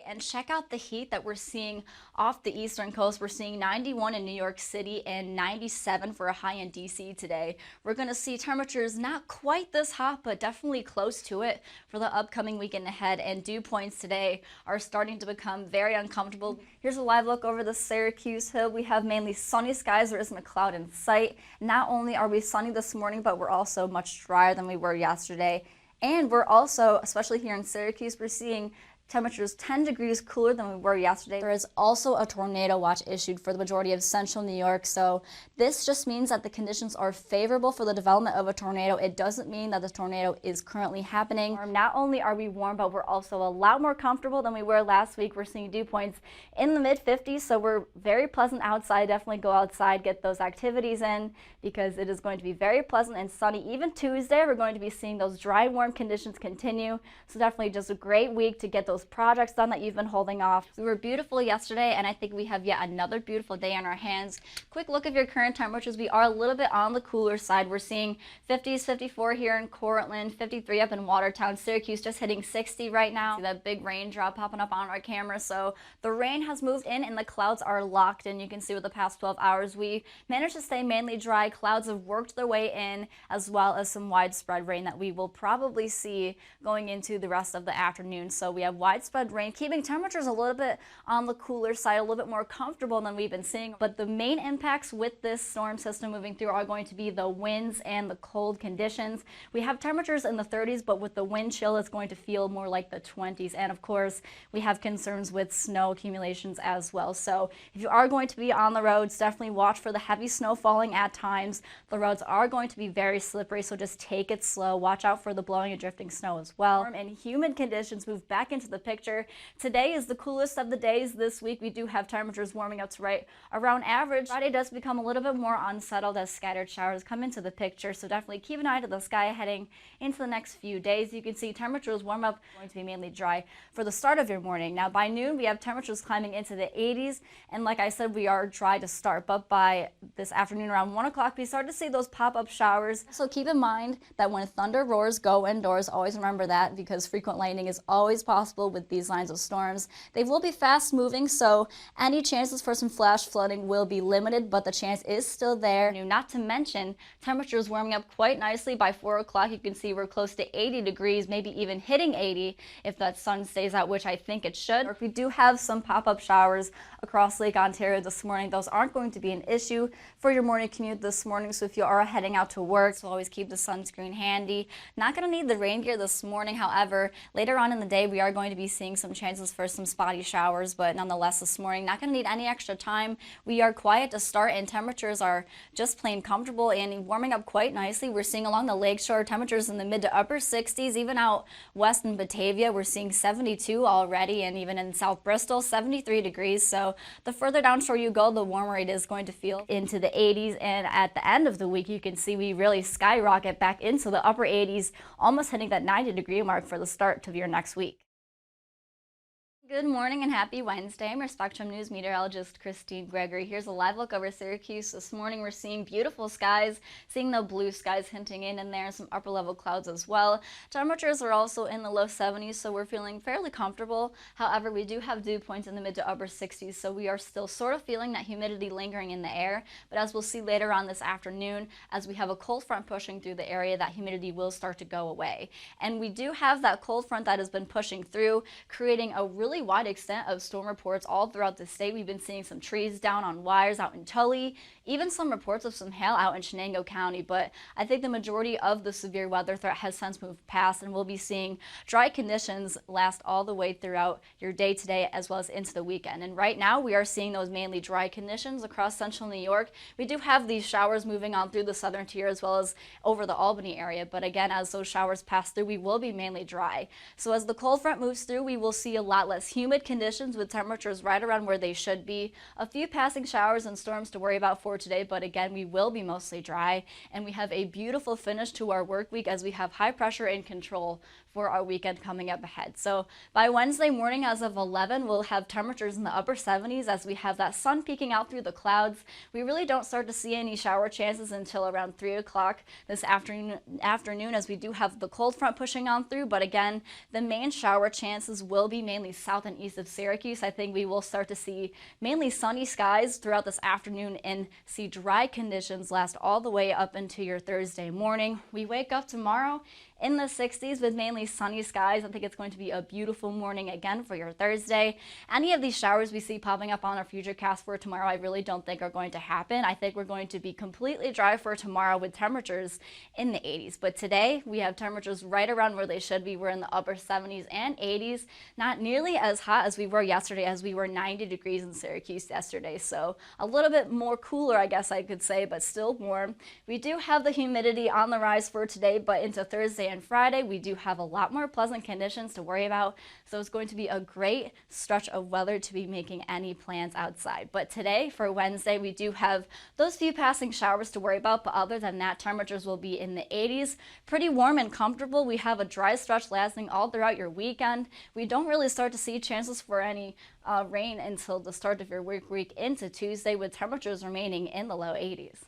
And check out the heat that we're seeing off the eastern coast. We're seeing 91 in New York City and 97 for a high in DC today. We're going to see temperatures not quite this hot, but definitely close to it for the upcoming weekend ahead. And dew points today are starting to become very uncomfortable. Here's a live look over the Syracuse hill. We have mainly sunny skies. There isn't a cloud in sight. Not only are we sunny this morning, but we're also much drier than we were yesterday. And we're also, especially here in Syracuse, we're seeing temperatures 10 degrees cooler than we were yesterday. There is also a tornado watch issued for the majority of central New York, so this just means that the conditions are favorable for the development of a tornado. It doesn't mean that the tornado is currently happening. Not only are we warm, but we're also a lot more comfortable than we were last week. We're seeing dew points in the mid-50s, so we're very pleasant outside. Definitely go outside, get those activities in, because it is going to be very pleasant and sunny. Even Tuesday, we're going to be seeing those dry, warm conditions continue, so definitely just a great week to get those projects done that you've been holding off. We were beautiful yesterday, and I think we have yet another beautiful day on our hands. Quick look at your current temperatures. We are a little bit on the cooler side. We're seeing 50s, 54 here in Cortland, 53 up in Watertown. Syracuse just hitting 60 right now. See that big raindrop popping up on our camera. So the rain has moved in and the clouds are locked in. You can see with the past 12 hours, we managed to stay mainly dry. Clouds have worked their way in, as well as some widespread rain that we will probably see going into the rest of the afternoon. So we have widespread rain, keeping temperatures a little bit on the cooler side, a little bit more comfortable than we've been seeing. But the main impacts with this storm system moving through are going to be the winds and the cold conditions. We have temperatures in the 30s, but with the wind chill, it's going to feel more like the 20s. And of course, we have concerns with snow accumulations as well. So if you are going to be on the roads, definitely watch for the heavy snow falling at times. The roads are going to be very slippery, so just take it slow. Watch out for the blowing and drifting snow as well. And humid conditions move back into the picture. Today is the coolest of the days this week. We do have temperatures warming up to right around average. Friday does become a little bit more unsettled as scattered showers come into the picture, so definitely keep an eye to the sky heading into the next few days. You can see temperatures warm up, going to be mainly dry for the start of your morning. Now by noon, we have temperatures climbing into the 80s, and like I said, we are dry to start, but by this afternoon around 1 o'clock, we start to see those pop-up showers. So keep in mind that when thunder roars, go indoors. Always remember that, because frequent lightning is always possible with these lines of storms. They will be fast moving, so any chances for some flash flooding will be limited, but the chance is still there. Not to mention, temperatures warming up quite nicely. By 4 o'clock, you can see we're close to 80 degrees, maybe even hitting 80 if that sun stays out, which I think it should. We do have some pop-up showers across Lake Ontario this morning. Those aren't going to be an issue for your morning commute this morning, so if you are heading out to work, so always keep the sunscreen handy. Not going to need the rain gear this morning. However, later on in the day, we are going to be seeing some chances for some spotty showers, but nonetheless this morning, not going to need any extra time. We are quiet to start, and temperatures are just plain comfortable and warming up quite nicely. We're seeing along the lakeshore temperatures in the mid to upper 60s. Even out west in Batavia, we're seeing 72 already, and even in South Bristol, 73 degrees. So the further downshore you go, the warmer it is going to feel into the 80s. And at the end of the week, you can see we really skyrocket back into the upper 80s, almost hitting that 90-degree mark for the start of your next week. Good morning and happy Wednesday. I'm your Spectrum News meteorologist, Gregory. Here's a live look over Syracuse. This morning we're seeing beautiful skies, seeing the blue skies hinting in there, some upper level clouds as well. Temperatures are also in the low 70s, so we're feeling fairly comfortable. However, we do have dew points in the mid to upper 60s, so we are still sort of feeling that humidity lingering in the air. But as we'll see later on this afternoon, as we have a cold front pushing through the area, that humidity will start to go away. And we do have that cold front that has been pushing through, creating a really wide extent of storm reports all throughout the state. We've been seeing some trees down on wires out in Tully, even some reports of some hail out in Shenango County, but I think the majority of the severe weather threat has since moved past, and we'll be seeing dry conditions last all the way throughout your day today as well as into the weekend. And right now we are seeing those mainly dry conditions across central New York. We do have these showers moving on through the southern tier as well as over the Albany area, but again, as those showers pass through, we will be mainly dry. So as the cold front moves through, we will see a lot less humid conditions with temperatures right around where they should be. A few passing showers and storms to worry about for today, but again, we will be mostly dry, and we have a beautiful finish to our work week as we have high pressure in control for our weekend coming up ahead. So by Wednesday morning as of 11, we'll have temperatures in the upper 70s as we have that sun peeking out through the clouds. We really don't start to see any shower chances until around 3 o'clock this afternoon as we do have the cold front pushing on through. But again, the main shower chances will be mainly south and east of Syracuse. I think we will start to see mainly sunny skies throughout this afternoon and see dry conditions last all the way up into your Thursday morning. We wake up tomorrow in the 60s with mainly sunny skies. I think it's going to be a beautiful morning again for your Thursday. Any of these showers we see popping up on our futurecast for tomorrow, I really don't think are going to happen. I think we're going to be completely dry for tomorrow with temperatures in the 80s. But today we have temperatures right around where they should be. We're in the upper 70s and 80s. Not nearly as hot as we were yesterday, as we were 90 degrees in Syracuse yesterday. So a little bit more cooler, I guess I could say, but still warm. We do have the humidity on the rise for today, but into Thursday and Friday, we do have a lot more pleasant conditions to worry about. So it's going to be a great stretch of weather to be making any plans outside. But today, for Wednesday, we do have those few passing showers to worry about. But other than that, temperatures will be in the 80s. Pretty warm and comfortable. We have a dry stretch lasting all throughout your weekend. We don't really start to see chances for any rain until the start of your work week into Tuesday, with temperatures remaining in the low 80s.